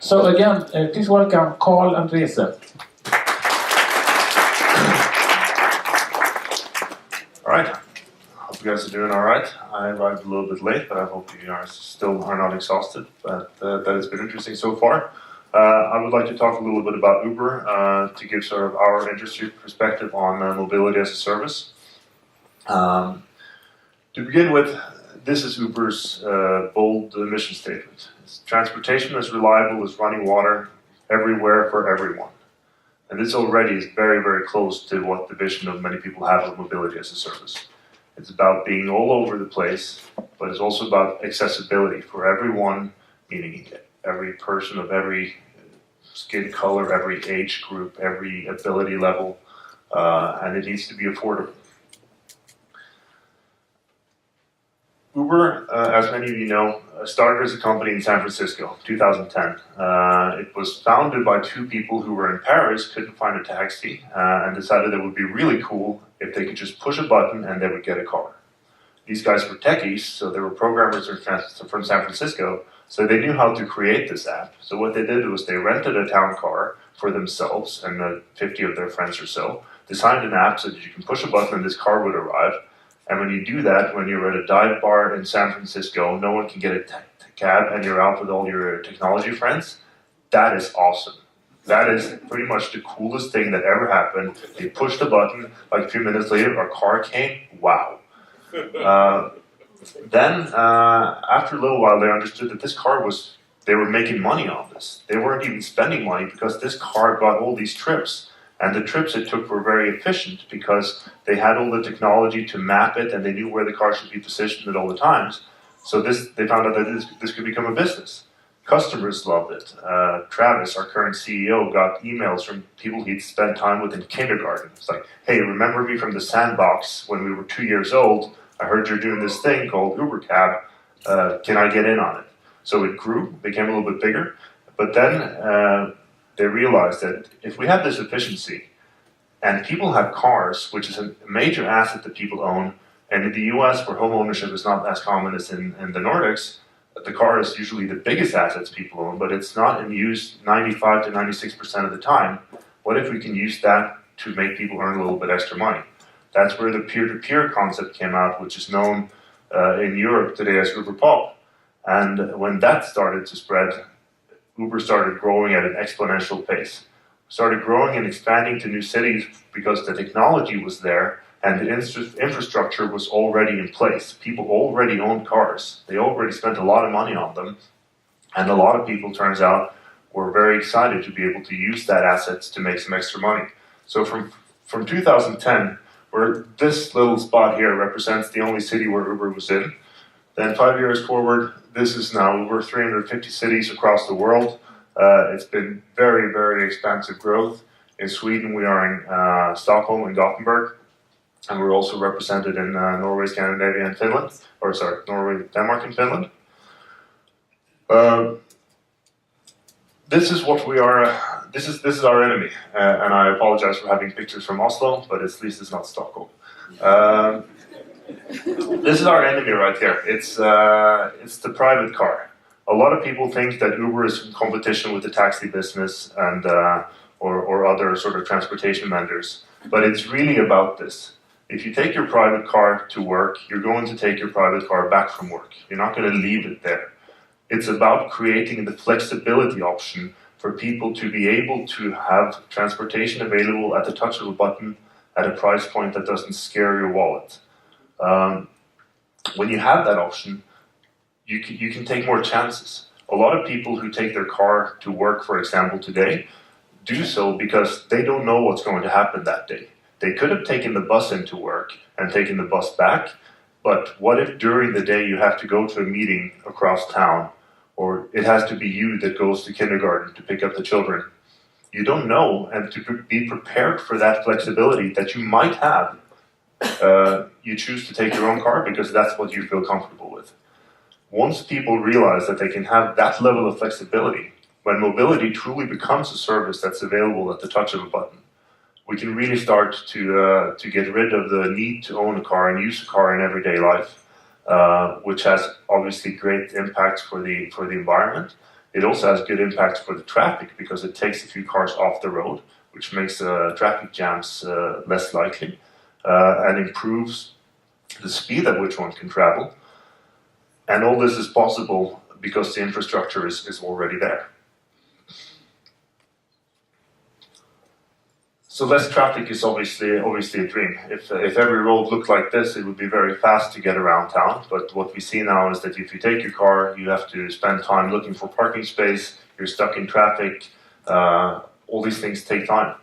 So again, please welcome Carl Endresen. All right. Hope you guys are doing all right. I arrived a little bit late, but I hope you are still not exhausted. But that has been interesting so far. I would like to talk a little bit about Uber to give sort of our industry perspective on mobility as a service. To begin with, this is Uber's bold mission statement. Transportation as reliable as running water everywhere for everyone. And this already is very, very close to what the vision of many people have of mobility as a service. It's about being all over the place, but it's also about accessibility for everyone, meaning every person of every skin color, every age group, every ability level, and it needs to be affordable. Uber, as many of you know, started as a company in San Francisco, 2010. It was founded by two people who were in Paris, couldn't find a taxi, and decided it would be really cool if they could just push a button and they would get a car. These guys were techies, so they were programmers from San Francisco, so they knew how to create this app. So what they did was they rented a town car for themselves and 50 of their friends or so, designed an app so that you can push a button and this car would arrive. And when you do that, when you're at a dive bar in San Francisco, no one can get a cab and you're out with all your technology friends, that is awesome. That is pretty much the coolest thing that ever happened. They pushed a button, like a few minutes later, our car came, wow. Then, after a little while, they understood that this car they were making money on this. They weren't even spending money because this car got all these trips. And the trips it took were very efficient because they had all the technology to map it and they knew where the car should be positioned at all the times. So they found out that this could become a business. Customers loved it. Travis, our current CEO, got emails from people he'd spent time with in kindergarten. It's like, hey, remember me from the sandbox when we were 2 years old? I heard you're doing this thing called Uber Cab. Can I get in on it? So it grew, became a little bit bigger. But then they realized that if we have this efficiency, and people have cars, which is a major asset that people own, and in the US, where home ownership is not as common as in the Nordics, the car is usually the biggest assets people own, but it's not in use 95 to 96% of the time. What if we can use that to make people earn a little bit extra money? That's where the peer-to-peer concept came out, which is known in Europe today as Uber Pop. And when that started to spread, Uber started growing at an exponential pace. Started growing and expanding to new cities because the technology was there and the infrastructure was already in place. People already owned cars. They already spent a lot of money on them. And a lot of people, turns out, were very excited to be able to use that assets to make some extra money. So from 2010, where this little spot here represents the only city where Uber was in, then 5 years forward, this is now over 350 cities across the world. It's been very, very expansive growth. In Sweden, we are in Stockholm and Gothenburg, and we're also represented in Norway, Scandinavia, and Finland. Norway, Denmark, and Finland. This is what we are. This is our enemy, and I apologize for having pictures from Oslo, but at least it's not Stockholm. This is our enemy right here. It's the private car. A lot of people think that Uber is in competition with the taxi business and or other sort of transportation vendors, but it's really about this. If you take your private car to work, you're going to take your private car back from work. You're not going to leave it there. It's about creating the flexibility option for people to be able to have transportation available at the touch of a button at a price point that doesn't scare your wallet. When you have that option, you can take more chances. A lot of people who take their car to work, for example, today, do so because they don't know what's going to happen that day. They could have taken the bus into work and taken the bus back, but what if during the day you have to go to a meeting across town, or it has to be you that goes to kindergarten to pick up the children? You don't know, and to be prepared for that flexibility that you might have, you choose to take your own car because that's what you feel comfortable with. Once people realize that they can have that level of flexibility, when mobility truly becomes a service that's available at the touch of a button, we can really start to get rid of the need to own a car and use a car in everyday life, which has obviously great impacts for the environment. It also has good impacts for the traffic because it takes a few cars off the road, which makes traffic jams less likely and improves the speed at which one can travel. And all this is possible because the infrastructure is already there. So less traffic is obviously a dream. If every road looked like this, it would be very fast to get around town. But what we see now is that if you take your car, you have to spend time looking for parking space. You're stuck in traffic. All these things take time.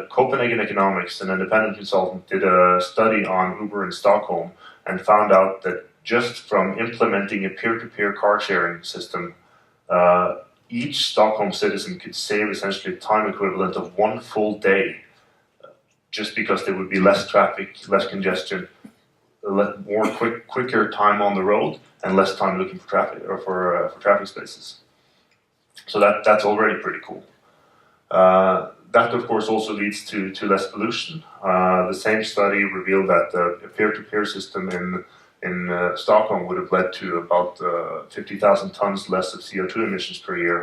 Copenhagen Economics, an independent consultant, did a study on Uber in Stockholm and found out that just from implementing a peer-to-peer car sharing system, each Stockholm citizen could save essentially a time equivalent of 1 full day, just because there would be less traffic, less congestion, quicker time on the road, and less time looking for traffic or for traffic spaces. So that's already pretty cool. That of course also leads to less pollution. The same study revealed that a peer-to-peer system in Stockholm would have led to about 50,000 tons less of CO2 emissions per year,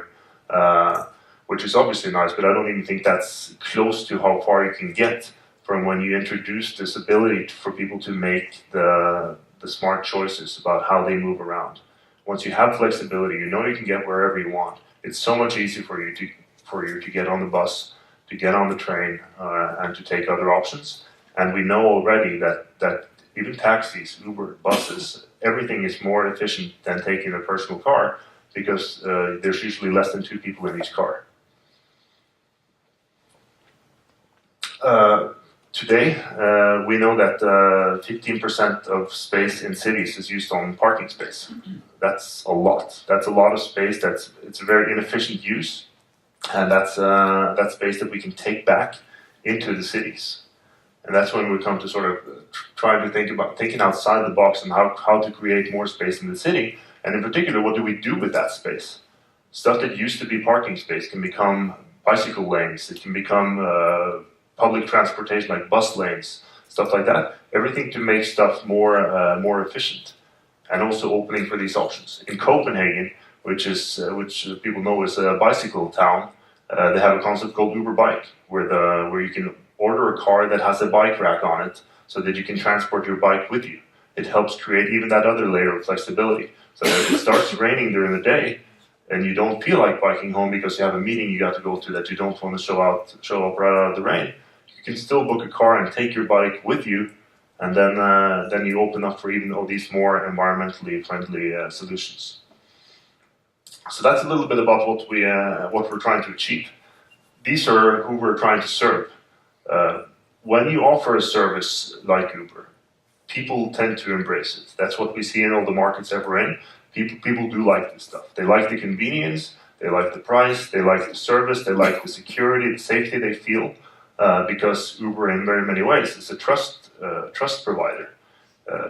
which is obviously nice, but I don't even think that's close to how far you can get from when you introduce this ability for people to make the smart choices about how they move around. Once you have flexibility, you know you can get wherever you want. It's so much easier for you to get on the bus, to get on the train, and to take other options. And we know already that even taxis, Uber, buses, everything is more efficient than taking a personal car because there's usually less than 2 people in each car. Today, we know that 15% of space in cities is used on parking space. That's a lot. That's a lot of space. It's a very inefficient use, and that's space that we can take back into the cities. And that's when we come to sort of try to think about thinking outside the box and how to create more space in the city. And in particular, what do we do with that space? Stuff that used to be parking space can become bicycle lanes. It can become public transportation like bus lanes, stuff like that. Everything to make stuff more efficient, and also opening for these options. In Copenhagen, which people know is a bicycle town, they have a concept called Uber Bike, where you can order a car that has a bike rack on it so that you can transport your bike with you. It helps create even that other layer of flexibility. So that if it starts raining during the day and you don't feel like biking home because you have a meeting you got to go to that you don't want to show up right out of the rain, you can still book a car and take your bike with you, and then you open up for even all these more environmentally friendly solutions. So that's a little bit about what we're trying to achieve. These are who we're trying to serve. When you offer a service like Uber, people tend to embrace it. That's what we see in all the markets that we're in. People do like this stuff. They like the convenience, they like the price, they like the service, they like the security, the safety they feel, because Uber in very many ways is a trust provider.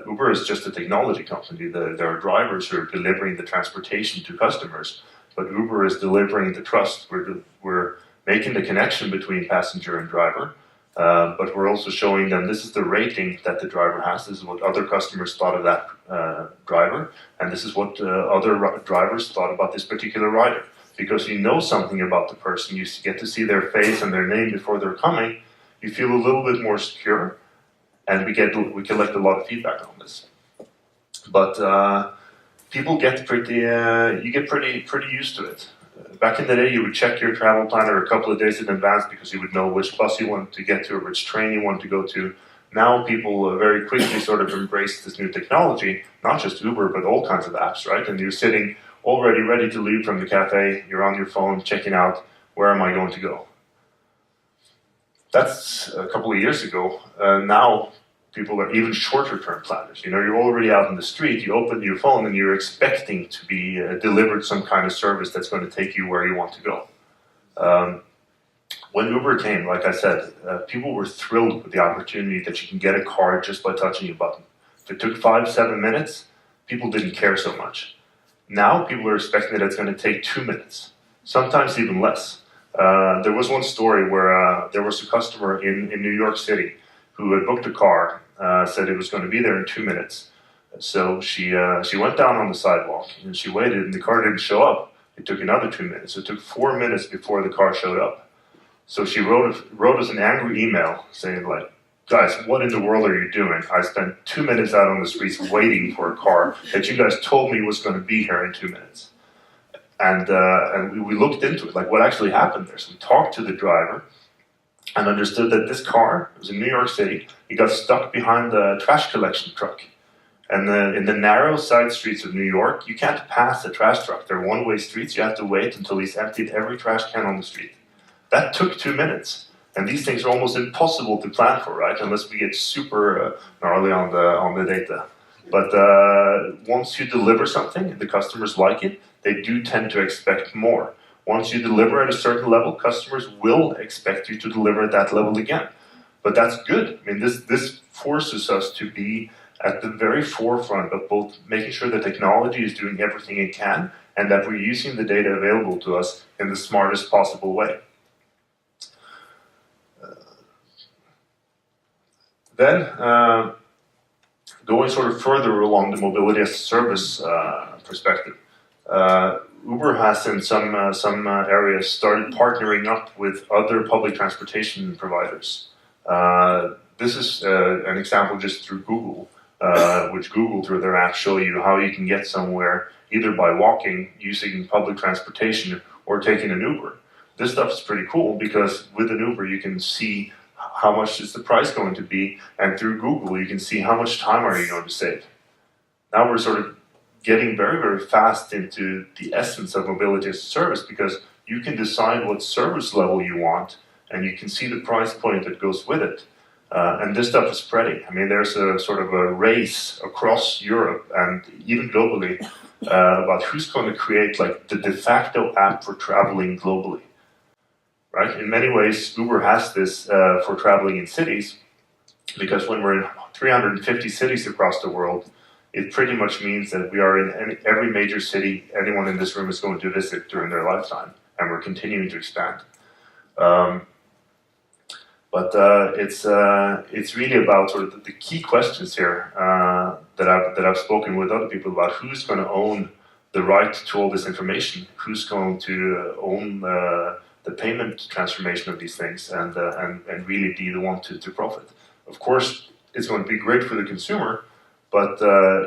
Uber is just a technology company. There are drivers who are delivering the transportation to customers, but Uber is delivering the trust. We're making the connection between passenger and driver, but we're also showing them this is the rating that the driver has, this is what other customers thought of that driver, and this is what other drivers thought about this particular rider. Because you know something about the person, you get to see their face and their name before they're coming, you feel a little bit more secure, and we collect a lot of feedback on this. But people get pretty used to it. Back in the day, you would check your travel planner a couple of days in advance because you would know which bus you wanted to get to or which train you wanted to go to. Now people very quickly sort of embrace this new technology, not just Uber, but all kinds of apps, right? And you're sitting already ready to leave from the cafe, you're on your phone checking out, where am I going to go? That's a couple of years ago. Now people are even shorter term planners. You know, you're already out in the street, you open your phone and you're expecting to be delivered some kind of service that's going to take you where you want to go. When Uber came, like I said, people were thrilled with the opportunity that you can get a car just by touching a button. If it took 5-7 minutes, people didn't care so much. Now people are expecting that it's going to take 2 minutes, sometimes even less. There was one story where there was a customer in New York City who had booked a car, said it was going to be there in 2 minutes. So she went down on the sidewalk and she waited, and the car didn't show up. It took another 2 minutes. It took 4 minutes before the car showed up. So she wrote us an angry email saying, like, guys, what in the world are you doing? I spent 2 minutes out on the streets waiting for a car that you guys told me was going to be here in 2 minutes. And we looked into it, like what actually happened there. So we talked to the driver and understood that this car was in New York City. He got stuck behind the trash collection truck. And in the narrow side streets of New York, you can't pass a trash truck. They're one-way streets. You have to wait until he's emptied every trash can on the street. That took 2 minutes. And these things are almost impossible to plan for, right? Unless we get super gnarly on the data. But once you deliver something and the customers like it, they do tend to expect more. Once you deliver at a certain level, customers will expect you to deliver at that level again. But that's good. I mean, this forces us to be at the very forefront of both making sure that technology is doing everything it can and that we're using the data available to us in the smartest possible way. Then, going sort of further along the mobility as a service perspective, Uber has in some areas started partnering up with other public transportation providers. This is an example just through Google, which Google through their app show you how you can get somewhere either by walking, using public transportation, or taking an Uber. This stuff is pretty cool because with an Uber you can see how much is the price going to be, and through Google you can see how much time are you going to save. Now we're sort of getting very, very fast into the essence of mobility as a service because you can decide what service level you want and you can see the price point that goes with it. And this stuff is spreading. I mean, there's a sort of a race across Europe and even globally about who's going to create like the de facto app for traveling globally. Right? In many ways, Uber has this for traveling in cities because when we're in 350 cities across the world, it pretty much means that we are in every major city anyone in this room is going to visit during their lifetime, and we're continuing to expand. But it's really about sort of the key questions here that I've spoken with other people about. Who's going to own the right to all this information? Who's going to own the payment transformation of these things and really be the one to profit? Of course, it's going to be great for the consumer, but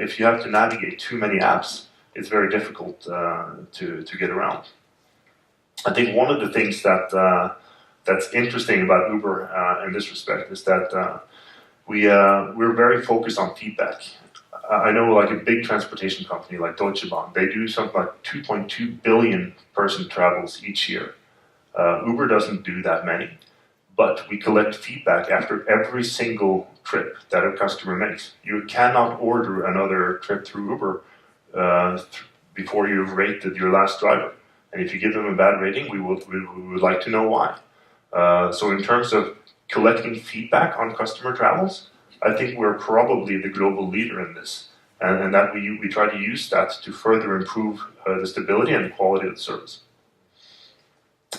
if you have to navigate too many apps, it's very difficult to get around. I think one of the things that's interesting about Uber in this respect is that we're very focused on feedback. I know like a big transportation company like Deutsche Bahn, they do something like 2.2 billion person travels each year. Uber doesn't do that many, but we collect feedback after every single trip that a customer makes. You cannot order another trip through Uber before you've rated your last driver. And if you give them a bad rating, we would like to know why. So in terms of collecting feedback on customer travels, I think we're probably the global leader in this. And that we try to use that to further improve the stability and the quality of the service.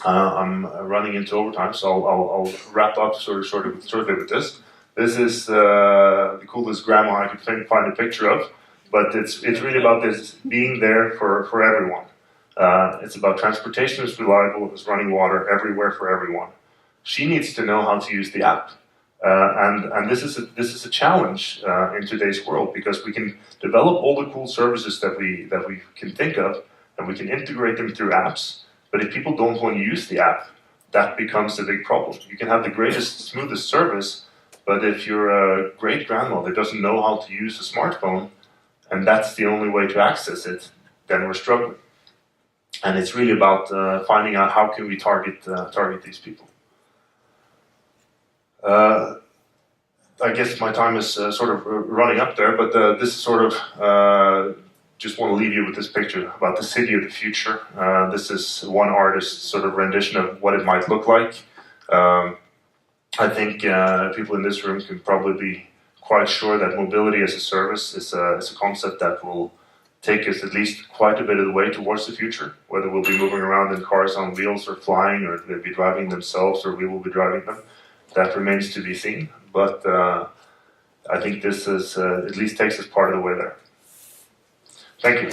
I'm running into overtime, so I'll wrap up sort of with this. This is the coolest grandma I could find a picture of, but it's really about this being there for everyone. It's about transportation is reliable, is running water everywhere for everyone. She needs to know how to use the app, and this is a challenge in today's world because we can develop all the cool services that we can think of, and we can integrate them through apps. But if people don't want to use the app, that becomes a big problem. You can have the greatest, smoothest service, but if you're a great grandma that doesn't know how to use a smartphone, and that's the only way to access it, then we're struggling. And it's really about finding out how can we target these people. I guess my time is sort of running up there, but this is sort of just want to leave you with this picture about the city of the future. This is one artist's sort of rendition of what it might look like. I think people in this room can probably be quite sure that mobility as a service is a concept that will take us at least quite a bit of the way towards the future, whether we'll be moving around in cars on wheels or flying, or they'll be driving themselves or we will be driving them. That remains to be seen, but I think this is at least takes us part of the way there. Thank you.